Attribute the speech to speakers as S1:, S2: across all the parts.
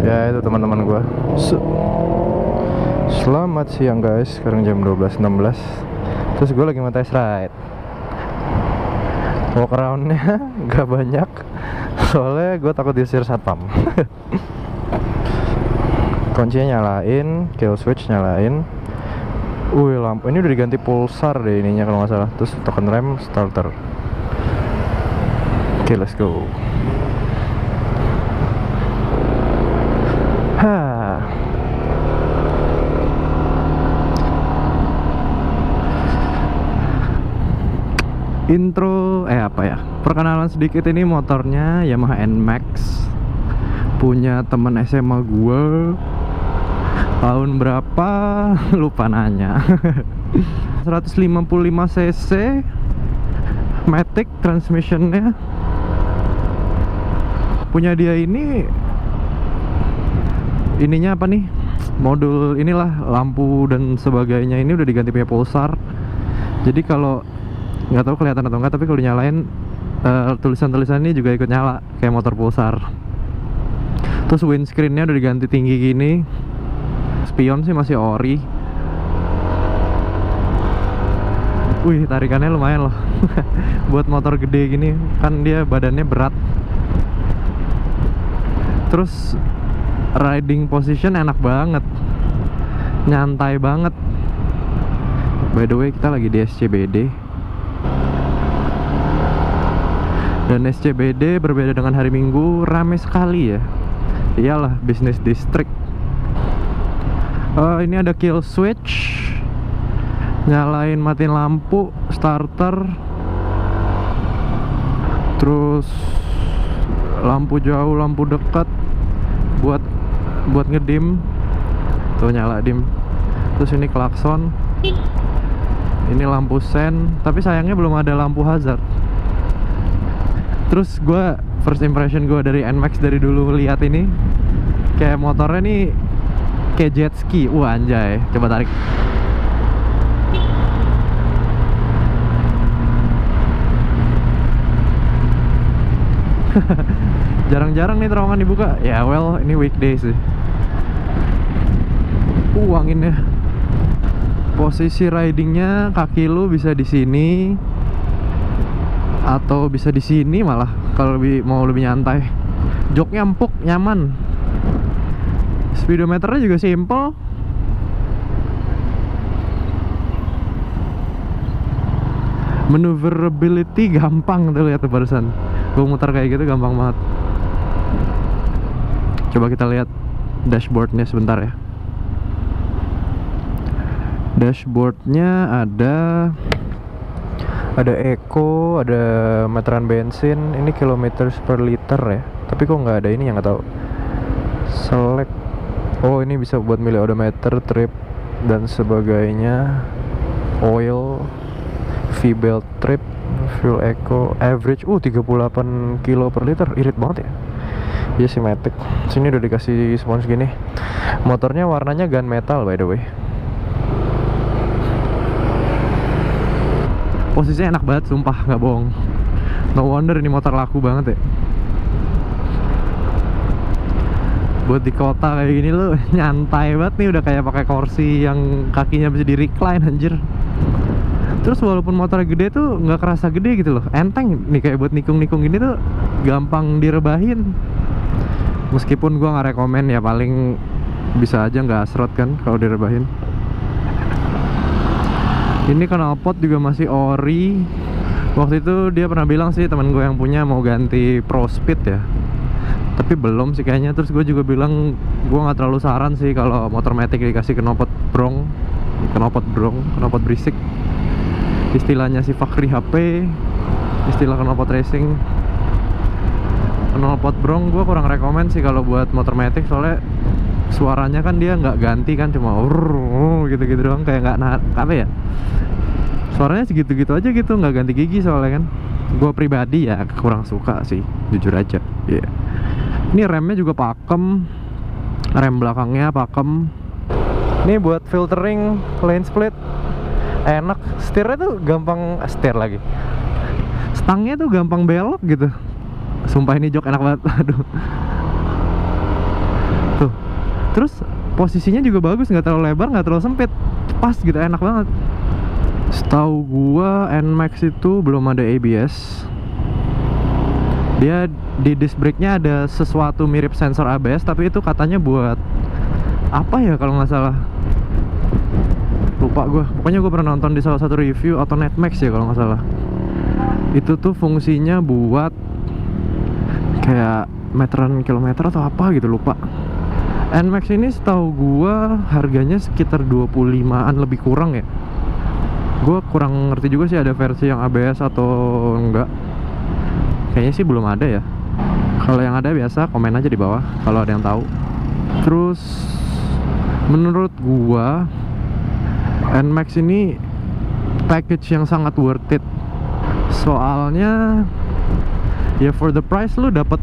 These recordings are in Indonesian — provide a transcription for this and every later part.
S1: Ya itu teman-teman gue. Selamat siang guys, sekarang jam 12.16. Terus gue lagi mau test ride. Walk around-nya gak banyak, soalnya gue takut diusir satpam. Kuncinya nyalain, kill switch nyalain. Wih, lampu ini udah diganti pulsar deh ininya kalau nggak salah. Terus token rem starter. Oke, let's go. Intro, apa ya? Perkenalan sedikit, ini motornya Yamaha NMAX. Punya temen SMA gue. Tahun berapa? Lupa nanya. 155 cc, matic transmissionnya. Punya dia ininya apa nih? Modul inilah, lampu dan sebagainya ini udah diganti punya pulsar. Jadi kalau nggak tahu kelihatan atau enggak, tapi kalau dinyalain tulisan-tulisan ini juga ikut nyala kayak motor pulsar. Terus windscreennya udah diganti tinggi gini. Spion sih masih ori. Wih, tarikannya lumayan loh. Buat motor gede gini, kan dia badannya berat. Terus riding position enak banget, nyantai banget. By the way, kita lagi di SCBD. Dan SCBD berbeda dengan hari Minggu, rame sekali ya. Iyalah, business district. Ini ada kill switch, nyalain matiin lampu, starter, terus lampu jauh, lampu dekat buat ngedim. Tuh nyala dim. Terus ini klakson. Ini lampu sen, tapi sayangnya belum ada lampu hazard. Terus gue, first impression gue dari NMAX dari dulu lihat ini, kayak motornya nih kayak jet ski. Wah, anjay, coba tarik. Jarang-jarang nih terowongan dibuka. Ya well, ini weekday sih. Anginnya. Posisi ridingnya, kaki lu bisa di sini atau bisa di sini malah kalau mau lebih nyantai. Joknya empuk, nyaman. Speedometernya juga simple. Maneuverability gampang tuh, lihat tuh barusan. Gue muter kayak gitu gampang banget. Coba kita lihat dashboardnya sebentar ya. Dashboardnya ada eco, ada meteran bensin. Ini kilometers per liter ya. Tapi kok nggak ada ini, yang nggak tahu. Select. Oh, ini bisa buat milih odometer, trip dan sebagainya. Oil, V-belt trip, fuel eco, average 38 kilo per liter. Irit banget ya. Iya sih, matic. Sini udah dikasih spons gini. Motornya warnanya gunmetal by the way. Posisinya enak banget, sumpah, nggak bohong. No wonder ini motor laku banget ya. Buat di kota kayak gini lu nyantai banget nih, udah kayak pakai kursi yang kakinya bisa di recline, anjir. Terus walaupun motornya gede tuh nggak kerasa gede gitu loh, enteng nih, kayak buat nikung-nikung gini tuh gampang direbahin. Meskipun gua nggak rekomen ya, paling bisa aja nggak asrot kan kalau direbahin. Ini knalpot juga masih ori. Waktu itu dia pernah bilang sih, teman gue yang punya, mau ganti Pro Speed ya, tapi belum sih kayaknya. Terus gue juga bilang gue nggak terlalu saran sih kalau motor matic dikasih knalpot berisik. Istilahnya si Fakri HP, istilah knalpot racing. Knalpot brong gue kurang rekomen sih kalau buat motor matic, soalnya suaranya kan dia nggak ganti kan, cuma gitu-gitu doang, kayak nggak apa ya, suaranya segitu-gitu aja gitu, nggak ganti gigi soalnya kan. Gue pribadi ya kurang suka sih, jujur aja. Iya. Ini remnya juga pakem, rem belakangnya pakem. Ini buat filtering, lane split enak. Setirnya tuh gampang, setir lagi, stangnya tuh gampang belok gitu. Sumpah ini jok enak banget. Aduh, tuh. Terus posisinya juga bagus, nggak terlalu lebar, nggak terlalu sempit, pas gitu, enak banget. Setahu gua NMAX itu belum ada ABS. Dia di disc brake-nya ada sesuatu mirip sensor ABS, tapi itu katanya buat apa ya kalau nggak salah, lupa gue. Pokoknya gue pernah nonton di salah satu review Auto NetMax ya kalau nggak salah. Itu tuh fungsinya buat kayak meteran kilometer atau apa gitu, lupa. NMAX ini setahu gue harganya sekitar 25-an lebih kurang ya. Gue kurang ngerti juga sih ada versi yang ABS atau enggak. Kayaknya sih belum ada ya. Kalau yang ada biasa komen aja di bawah kalau ada yang tahu. Terus menurut gua NMAX ini package yang sangat worth it. Soalnya ya for the price lu dapat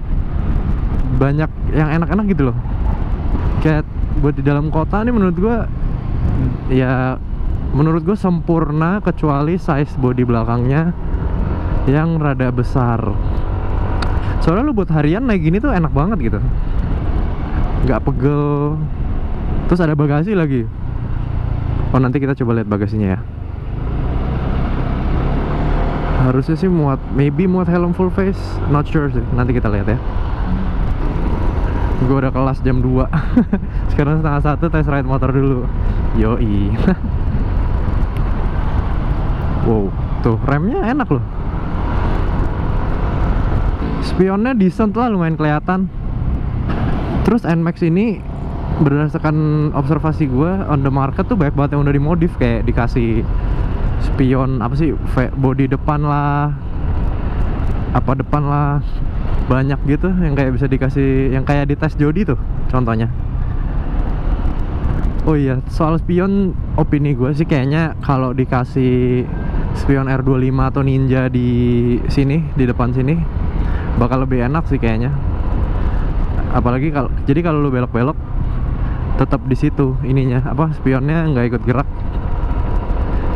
S1: banyak yang enak-enak gitu loh. Kayak buat di dalam kota nih menurut gua ya, menurut gua sempurna kecuali size bodi belakangnya yang rada besar. Soalnya lu buat harian naik gini tuh enak banget gitu, nggak pegel. Terus ada bagasi lagi. Oh, nanti kita coba lihat bagasinya ya. Harusnya sih muat, maybe muat helm full face, not sure sih. Nanti kita lihat ya. Gue udah kelas jam 2. Sekarang setengah 1, test ride motor dulu. Yoi. Wow, tuh remnya enak loh. Spionnya decent lah, lumayan kelihatan. Terus NMAX ini berdasarkan observasi gue on the market tuh banyak banget yang udah dimodif, kayak dikasih spion apa sih, body depan lah, apa depan lah, banyak gitu yang kayak bisa dikasih, yang kayak di tes Jody tuh contohnya. Oh iya, soal spion, opini gue sih kayaknya kalau dikasih spion R25 atau Ninja di sini, di depan sini, bakal lebih enak sih kayaknya. Apalagi kalau, jadi kalau lu belok-belok tetap di situ ininya, apa, spionnya nggak ikut gerak.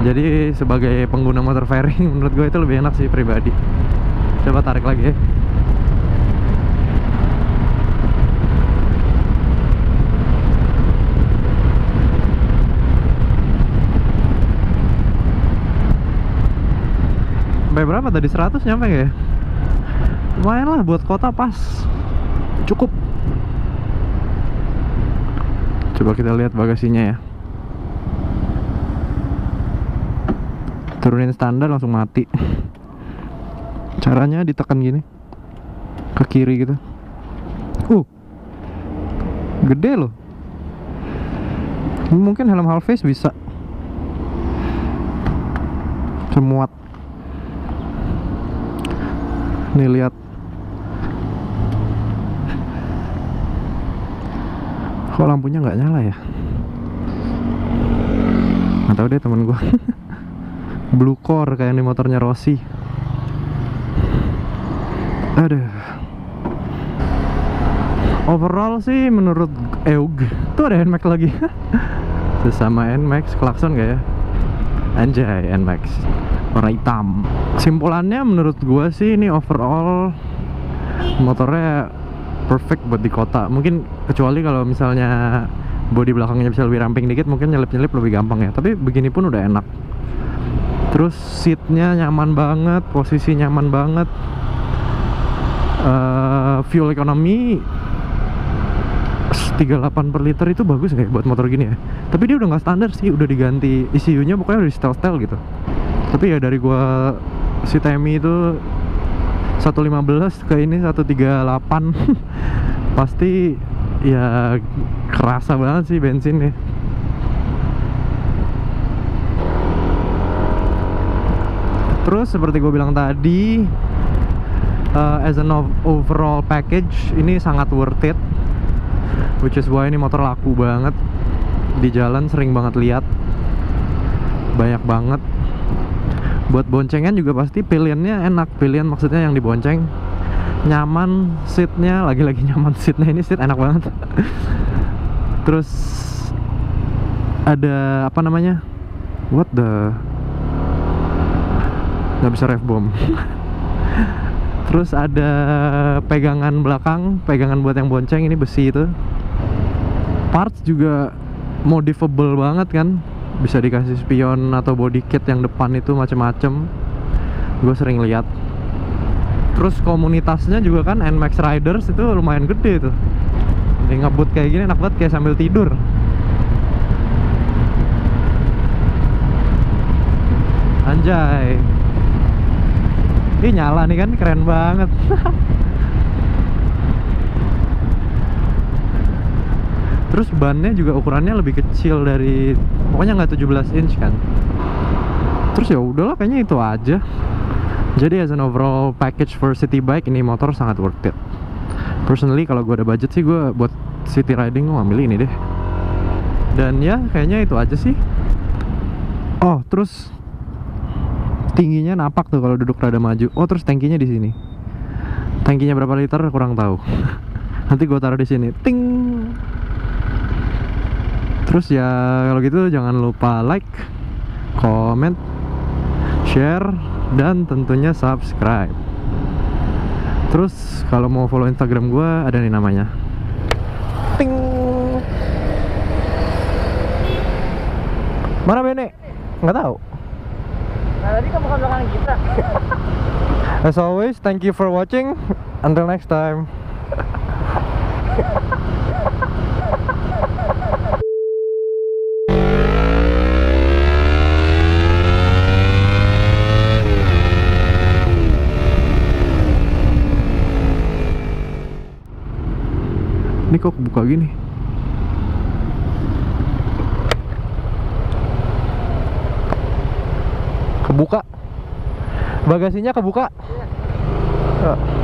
S1: Jadi sebagai pengguna motor fairing menurut gue itu lebih enak sih pribadi. Coba tarik lagi ya. Sampai berapa tadi? 100 nyampe nggak ya? Lumayan lah buat kota, pas, cukup. Coba kita lihat bagasinya ya. Turunin standar langsung mati. Caranya ditekan gini ke kiri gitu. Gede loh. Mungkin helm half face bisa semuat. Nih lihat. Kok lampunya nggak nyala ya? Nggak tahu deh temen gua. Blue core kayak di motornya Rossi. Aduh. Overall sih menurut EUG tuh ada NMAX lagi. Sesama NMAX, klakson gak ya? Anjay, NMAX warna hitam. Simpulannya menurut gua sih ini overall motornya perfect buat di kota. Mungkin kecuali kalau misalnya bodi belakangnya bisa lebih ramping dikit, mungkin nyelip-nyelip lebih gampang ya. Tapi begini pun udah enak. Terus seatnya nyaman banget, posisi nyaman banget. Fuel economy 38 per liter itu bagus kayak buat motor gini ya. Tapi dia udah nggak standar sih, udah diganti ECU-nya, pokoknya udah di style-style gitu. Tapi ya dari gua si Temi itu 115 ke ini 138 pasti ya kerasa banget sih bensinnya. Terus seperti gue bilang tadi, as an overall package ini sangat worth it, which is why ini motor laku banget di jalan, sering banget lihat, banyak banget. Buat boncengan juga pasti pilihannya enak. Pilihan maksudnya yang dibonceng nyaman, seatnya lagi-lagi nyaman, seatnya ini seat enak banget. Terus ada apa namanya, nggak bisa rev bomb. Terus ada pegangan belakang, pegangan buat yang bonceng, ini besi itu. Parts juga modifable banget kan, bisa dikasih spion atau body kit yang depan itu macem-macem. Gue sering lihat. Terus komunitasnya juga kan, NMAX Riders itu lumayan gede tuh. Ini ngebut kayak gini enak banget, kayak sambil tidur. Anjay. Ini nyala nih kan, keren banget. Terus bannya juga ukurannya lebih kecil dari, pokoknya nggak 17 inch kan. Terus ya udahlah, kayaknya itu aja. Jadi as an overall package for city bike, ini motor sangat worth it. Personally kalau gue ada budget sih, gue buat city riding gue ambil ini deh. Dan ya kayaknya itu aja sih. Oh terus tingginya napak tuh kalau duduk rada maju. Oh terus tankinya di sini. Tankinya berapa liter kurang tahu. Nanti gue taruh di sini. Ting. Terus ya kalau gitu jangan lupa like, comment, share, dan tentunya subscribe. Terus kalau mau follow Instagram gue ada nih namanya. Ting. Mana Bene? Nggak tahu.
S2: Nah tadi kamu kan belakang kita.
S1: As always, thank you for watching. Until next time. Ini kok kebuka gini? Kebuka? Bagasinya kebuka? Iya.